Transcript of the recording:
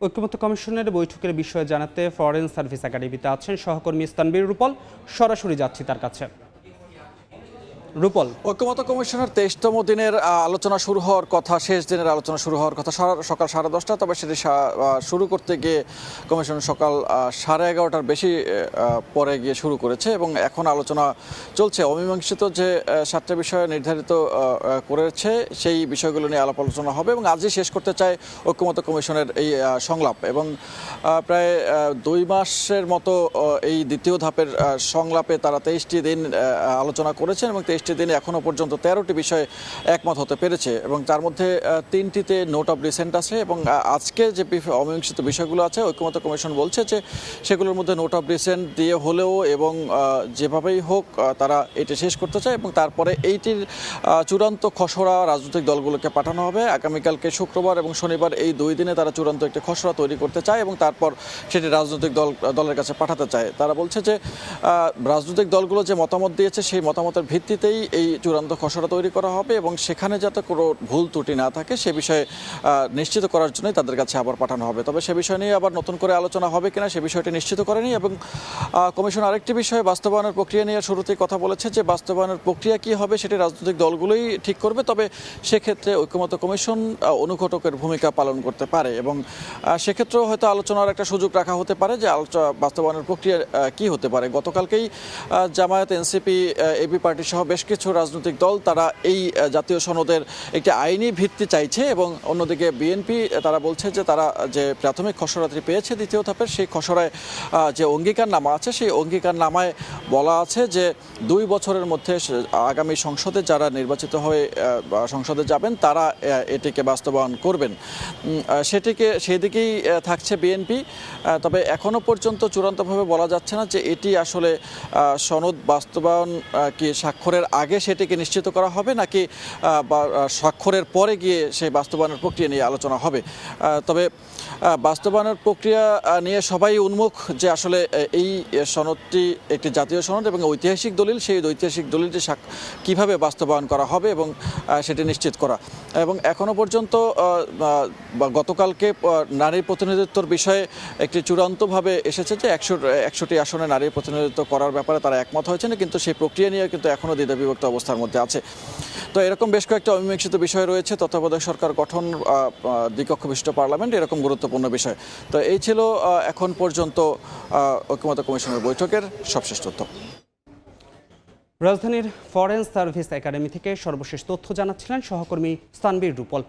ঐক্যমত্য কমিশনের বৈঠকের বিষয়ে জানাতে ফরেন সার্ভিস একাডেমিতে আছেন সহকর্মী স্তানবীর রূপল। সরাসরি যাচ্ছি তার কাছে। রূপল, ঐক্যমত্য কমিশনের 23তম দিনের আলোচনা শুরু হওয়ার কথা, শেষ দিনের আলোচনা শুরু হওয়ার কথা সকাল 10:30, তবে সেটি শুরু করতে গিয়ে কমিশন সকাল 11:30টার বেশি পরে গিয়ে শুরু করেছে এবং এখন আলোচনা চলছে। অমীমাংসিত যে 7টা বিষয় নির্ধারিত করেছে সেই বিষয়গুলো নিয়ে আলাপ আলোচনা হবে এবং আজই শেষ করতে চায় ঐক্যমত্য কমিশনের এই সংলাপ। এবং প্রায় 2 মাসের মতো এই দ্বিতীয় ধাপের সংলাপে তারা 23টি দিন আলোচনা করেছেন এবং 23টি দিনে এখনও পর্যন্ত 13টি বিষয়ে একমত হতে পেরেছে এবং তার মধ্যে 3টিতে নোট অফ ডিসেন্ট আছে। এবং আজকে যে অমীমাংসিত বিষয়গুলো আছে ঐক্যমত্য কমিশন বলছে যে সেগুলোর মধ্যে নোট অফ ডিসেন্ট দিয়ে হলেও এবং যেভাবেই হোক তারা এটি শেষ করতে চায় এবং তারপরে এইটির চূড়ান্ত খসড়া রাজনৈতিক দলগুলোকে পাঠানো হবে। আগামীকালকে শুক্রবার এবং শনিবার এই 2 দিনে তারা চূড়ান্ত একটি খসড়া তৈরি করতে চায় এবং তারপর সেটি রাজনৈতিক দলের কাছে পাঠাতে চায়। তারা বলছে যে রাজনৈতিক দলগুলো যে মতামত দিয়েছে সেই মতামতের ভিত্তিতেই এই চূড়ান্ত খসড়া তৈরি করা হবে এবং সেখানে যাতে কোনো ভুল ত্রুটি না থাকে সে বিষয়ে নিশ্চিত করার জন্যই তাদের কাছে আবার পাঠানো হবে। তবে সে বিষয় নিয়ে আবার নতুন করে আলোচনা হবে কিনা সে বিষয়টি নিশ্চিত করেনি। এবং কমিশন আরেকটি বিষয়ে বাস্তবায়নের প্রক্রিয়া নিয়ে শুরুতেই কথা বলেছে যে বাস্তবায়নের প্রক্রিয়া কী হবে সেটি রাজনৈতিক দলগুলোই ঠিক করবে, তবে সেক্ষেত্রে ঐক্যমত্য কমিশন অনুঘটকের ভূমিকা পালন করতে পারে এবং সেক্ষেত্রেও হয়তো আলোচনার একটা সুযোগ রাখা হতে পারে যে বাস্তবায়নের প্রক্রিয়া কী হতে পারে। গতকালকেই জামায়াত, এনসিপি, এবি পার্টি সহ বেশ কিছু রাজনৈতিক দল তারা এই জাতীয় সনদের একটি আইনি ভিত্তি চাইছে এবং অন্যদিকে বিএনপি তারা বলছে যে তারা যে প্রাথমিক খসড়াটি পেয়েছে দ্বিতীয় ধাপের সেই খসড়ায় যে অঙ্গীকারনামা আছে সেই অঙ্গীকারনামায় বলা আছে যে 2 বছরের মধ্যে আগামী সংসদে যারা নির্বাচিত হয়ে সংসদে যাবেন তারা এটিকে বাস্তবায়ন করবেন। সেদিকেই থাকছে বিএনপি। তবে এখনও পর্যন্ত চূড়ান্তভাবে বলা যাচ্ছে না যে এটি আসলে সনদ বাস্তবায়ন কি স্বাক্ষরের আগে সেটিকে নিশ্চিত করা হবে নাকি স্বাক্ষরের পরে গিয়ে সেই বাস্তবায়নের প্রক্রিয়া নিয়ে আলোচনা হবে। তবে বাস্তবায়নের প্রক্রিয়া নিয়ে সবাই উন্মুখ যে আসলে এই সনদটি একটি জাতীয় সনদ এবং ঐতিহাসিক দলিল, সেই ঐতিহাসিক দলিলটি কীভাবে বাস্তবায়ন করা হবে এবং সেটি নিশ্চিত করা। এবং এখনও পর্যন্ত গতকালকে নারী প্রতিনিধিত্বর বিষয়ে একটি চূড়ান্তভাবে এসেছে যে 100টি আসনে নারী প্রতিনিধিত্ব করার ব্যাপারে তারা একমত হয়েছেন, কিন্তু সেই প্রক্রিয়া নিয়ে কিন্তু এখনও দ্বিধাবিভক্ত অবস্থার মধ্যে আছে। তো এরকম বেশ কয়েকটা অমীমাংসিত বিষয় রয়েছে, তত্ত্বাবধায়ক সরকার গঠন, দ্বিকক্ষ বিশিষ্ট পার্লামেন্ট, এরকম গুরুত্বপূর্ণ বিষয়। তো এই ছিল এখন পর্যন্ত ঐক্যমত্য কমিশনের বৈঠকের সবশেষ তথ্য। রাজধানীর ফরেন সার্ভিস একাডেমি থেকে সর্বশেষ তথ্য জানাচ্ছিলেন সহকর্মী স্তানবীর রূপল।